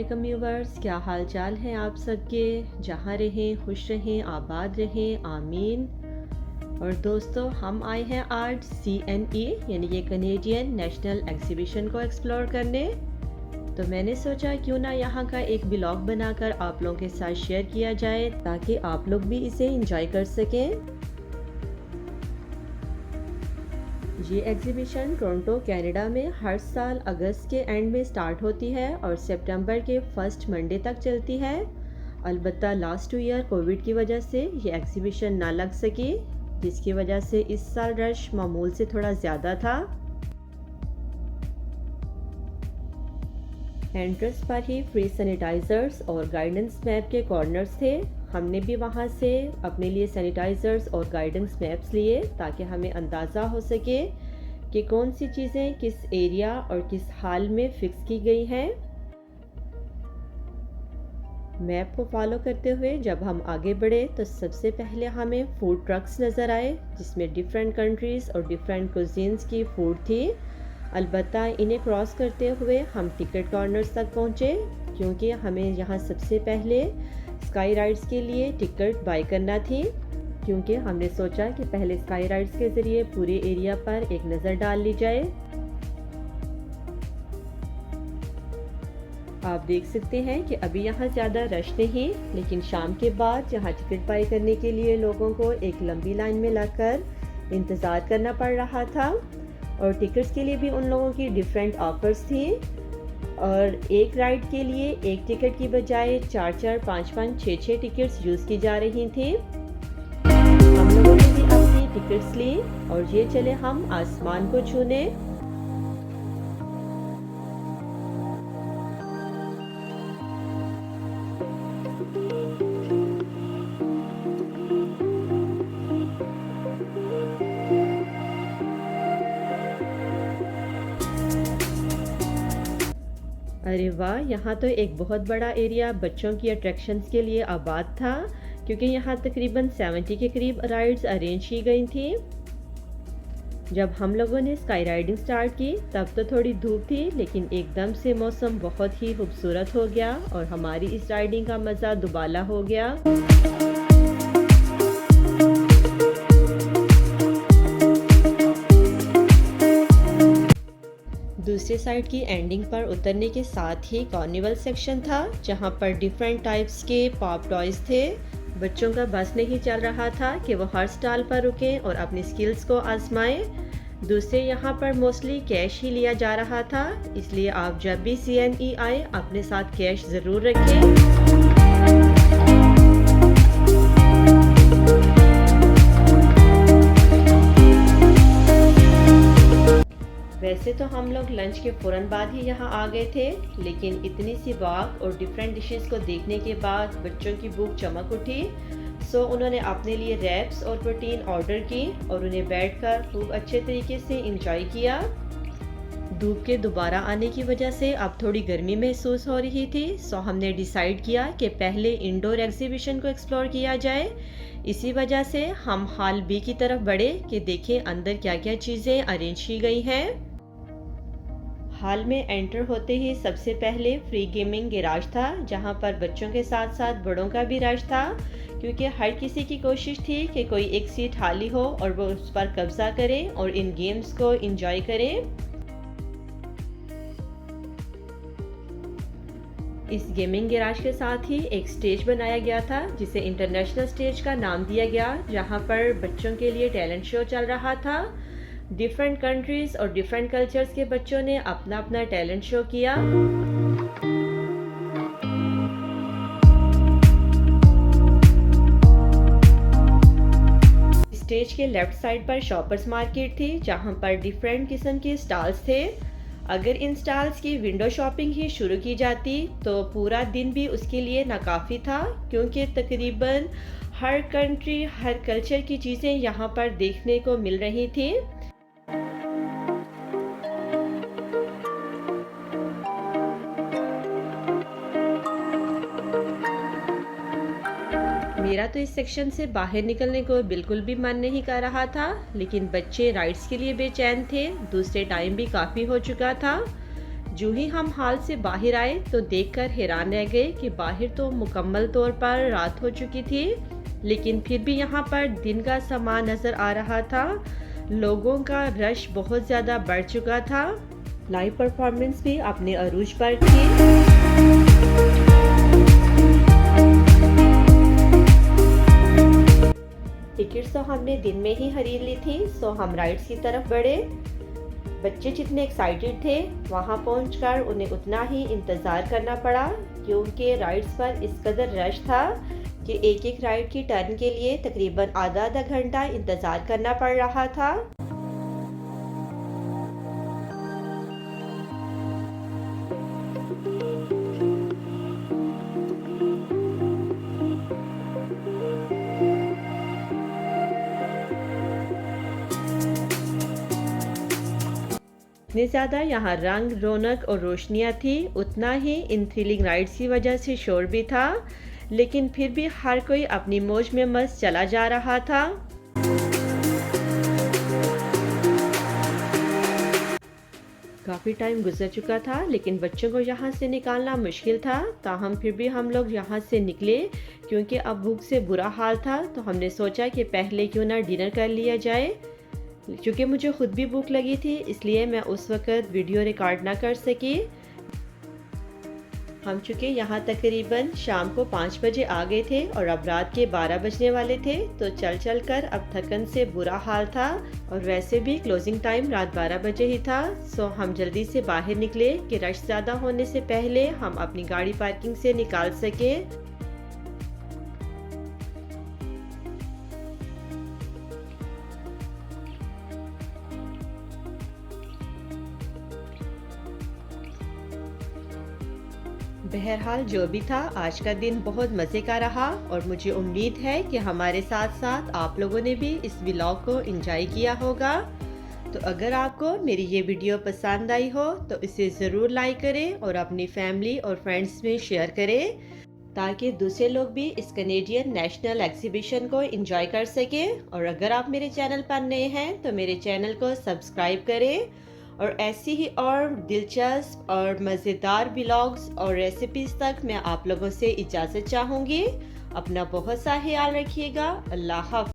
वालेकुम व्यूवर्स, क्या हाल चाल हैं आप सबके। जहाँ रहें खुश रहें, आबाद रहें, आमीन। और दोस्तों, हम आए हैं आज CNE यानी कि कनेडियन नेशनल एग्जीबिशन को एक्सप्लोर करने। तो मैंने सोचा क्यों ना यहाँ का एक ब्लॉग बनाकर आप लोगों के साथ शेयर किया जाए ताकि आप लोग भी इसे एंजॉय कर सकें। ये एग्जीबिशन टोरंटो कनाडा में हर साल अगस्त के एंड में स्टार्ट होती है और सितंबर के फर्स्ट मंडे तक चलती है। अलबत्ता लास्ट 2 ईयर कोविड की वजह से ये एग्जीबिशन ना लग सकी, जिसकी वजह से इस साल रश मामूल से थोड़ा ज़्यादा था। एंट्रेंस पर ही फ्री सैनिटाइज़र्स और गाइडेंस मैप के कॉर्नर्स थे। हमने भी वहाँ से अपने लिए सैनिटाइज़र्स और गाइडेंस मैप्स लिए ताकि हमें अंदाज़ा हो सके कि कौन सी चीज़ें किस एरिया और किस हाल में फ़िक्स की गई हैं। मैप को फॉलो करते हुए जब हम आगे बढ़े तो सबसे पहले हमें फूड ट्रक्स नज़र आए, जिसमें डिफरेंट कंट्रीज़ और डिफरेंट कुजीन्स की फूड थी। अलबत्ता इन्हें क्रॉस करते हुए हम टिकट कॉर्नर्स तक पहुँचे, क्योंकि हमें यहाँ सबसे पहले स्काई राइड्स के लिए टिकट बाय करना थी। क्योंकि हमने सोचा कि पहले स्काई राइड्स के ज़रिए पूरे एरिया पर एक नज़र डाल ली जाए। आप देख सकते हैं कि अभी यहाँ ज़्यादा रश नहीं, लेकिन शाम के बाद यहाँ टिकट बाय करने के लिए लोगों को एक लंबी लाइन में लगकर इंतज़ार करना पड़ रहा था। और टिकट्स के लिए भी उन लोगों की डिफरेंट ऑफर्स थी, और एक राइड के लिए एक टिकट की बजाय 4-4, 5-5, 6-6 टिकट्स यूज़ की जा रही थी। हम लोगों ने भी अपनी टिकट्स ली और ये चले हम आसमान को छूने। अरे वाह, यहाँ तो एक बहुत बड़ा एरिया बच्चों की अट्रैक्शंस के लिए आबाद था, क्योंकि यहाँ तकरीबन 70 के करीब राइड्स अरेंज की गई थी। जब हम लोगों ने स्काई राइडिंग स्टार्ट की तब तो थोड़ी धूप थी, लेकिन एकदम से मौसम बहुत ही खूबसूरत हो गया और हमारी इस राइडिंग का मज़ा दुबाला हो गया। दूसरी साइड की एंडिंग पर उतरने के साथ ही कार्निवल सेक्शन था, जहां पर डिफरेंट टाइप्स के पॉप टॉयज थे। बच्चों का बस नहीं चल रहा था कि वो हर स्टॉल पर रुकें और अपनी स्किल्स को आजमाएं। दूसरे यहाँ पर मोस्टली कैश ही लिया जा रहा था, इसलिए आप जब भी CNE आए अपने साथ कैश ज़रूर रखें। वैसे तो हम लोग लंच के फ़ौरन बाद ही यहाँ आ गए थे, लेकिन इतनी सी वॉक और डिफरेंट डिशेस को देखने के बाद बच्चों की भूख चमक उठी। सो उन्होंने अपने लिए रैप्स और प्रोटीन ऑर्डर की और उन्हें बैठकर खूब अच्छे तरीके से एंजॉय किया। धूप के दोबारा आने की वजह से अब थोड़ी गर्मी महसूस हो रही थी, सो हमने डिसाइड किया कि पहले इंडोर एग्जीबिशन को एक्सप्लोर किया जाए। इसी वजह से हम हॉल B की तरफ बढ़े कि देखें अंदर क्या क्या चीज़ें अरेंज की गई हैं। हाल में एंटर होते ही सबसे पहले फ्री गेमिंग गैराज था, जहां पर बच्चों के साथ साथ बड़ों का भी रश था, क्योंकि हर किसी की कोशिश थी कि कोई एक सीट खाली हो और वो उस पर कब्जा करे और इन गेम्स को एंजॉय करें। इस गेमिंग गैराज के साथ ही एक स्टेज बनाया गया था, जिसे इंटरनेशनल स्टेज का नाम दिया गया, जहां पर बच्चों के लिए टैलेंट शो चल रहा था। डिफरेंट कंट्रीज़ और डिफरेंट कल्चर्स के बच्चों ने अपना अपना टैलेंट शो किया। स्टेज के लेफ्ट साइड पर शॉपर्स मार्केट थी, जहां पर डिफरेंट किस्म के स्टॉल्स थे। अगर इन स्टॉल्स की विंडो शॉपिंग ही शुरू की जाती तो पूरा दिन भी उसके लिए नाकाफ़ी था, क्योंकि तकरीबन हर कंट्री, हर कल्चर की चीज़ें यहाँ पर देखने को मिल रही थी। मेरा तो इस सेक्शन से बाहर निकलने को बिल्कुल भी मन नहीं कर रहा था, लेकिन बच्चे राइड्स के लिए बेचैन थे। दूसरे टाइम भी काफ़ी हो चुका था। जो ही हम हॉल से बाहर आए तो देखकर हैरान रह गए कि बाहर तो मुकम्मल तौर पर रात हो चुकी थी, लेकिन फिर भी यहाँ पर दिन का समा नज़र आ रहा था। लोगों का रश बहुत ज़्यादा बढ़ चुका था। लाइव परफॉर्मेंस भी अपने अरूज पर थी। टिकट्स तो हमने दिन में ही खरीद ली थी, सो हम राइड्स की तरफ बढ़े। बच्चे जितने एक्साइटेड थे, वहां पहुंचकर उन्हें उतना ही इंतज़ार करना पड़ा, क्योंकि राइड्स पर इस कदर रश था कि एक एक राइड की टर्न के लिए तकरीबन आधा घंटा इंतज़ार करना पड़ रहा था। जितनी ज़्यादा यहाँ रंग रौनक और रोशनियाँ थी, उतना ही इन थ्रिलिंग राइड्स की वजह से शोर भी था, लेकिन फिर भी हर कोई अपनी मौज में मस्त चला जा रहा था। काफ़ी टाइम गुजर चुका था, लेकिन बच्चों को यहाँ से निकालना मुश्किल था। ताहम फिर भी हम लोग यहाँ से निकले, क्योंकि अब भूख से बुरा हाल था। तो हमने सोचा कि पहले क्यों ना डिनर कर लिया जाए। क्योंकि मुझे खुद भी भूख लगी थी, इसलिए मैं उस वक़्त वीडियो रिकॉर्ड ना कर सकी। हम चूँकि यहाँ तकरीबन शाम को 5 बजे आ गए थे और अब रात के 12 बजने वाले थे, तो चल कर अब थकन से बुरा हाल था। और वैसे भी क्लोजिंग टाइम रात 12 बजे ही था। सो हम जल्दी से बाहर निकले कि रश ज़्यादा होने से पहले हम अपनी गाड़ी पार्किंग से निकाल सके। बहरहाल जो भी था, आज का दिन बहुत मज़े का रहा और मुझे उम्मीद है कि हमारे साथ साथ आप लोगों ने भी इस व्लॉग को एंजॉय किया होगा। तो अगर आपको मेरी ये वीडियो पसंद आई हो तो इसे ज़रूर लाइक करें और अपनी फैमिली और फ्रेंड्स में शेयर करें, ताकि दूसरे लोग भी इस कैनेडियन नेशनल एग्जीबिशन को एंजॉय कर सकें। और अगर आप मेरे चैनल पर नए हैं तो मेरे चैनल को सब्सक्राइब करें, और ऐसी ही और दिलचस्प और मज़ेदार व्लॉग्स और रेसिपीज़ तक मैं आप लोगों से इजाज़त चाहूँगी। अपना बहुत सा ख्याल रखिएगा। अल्लाह हाफ़िज़।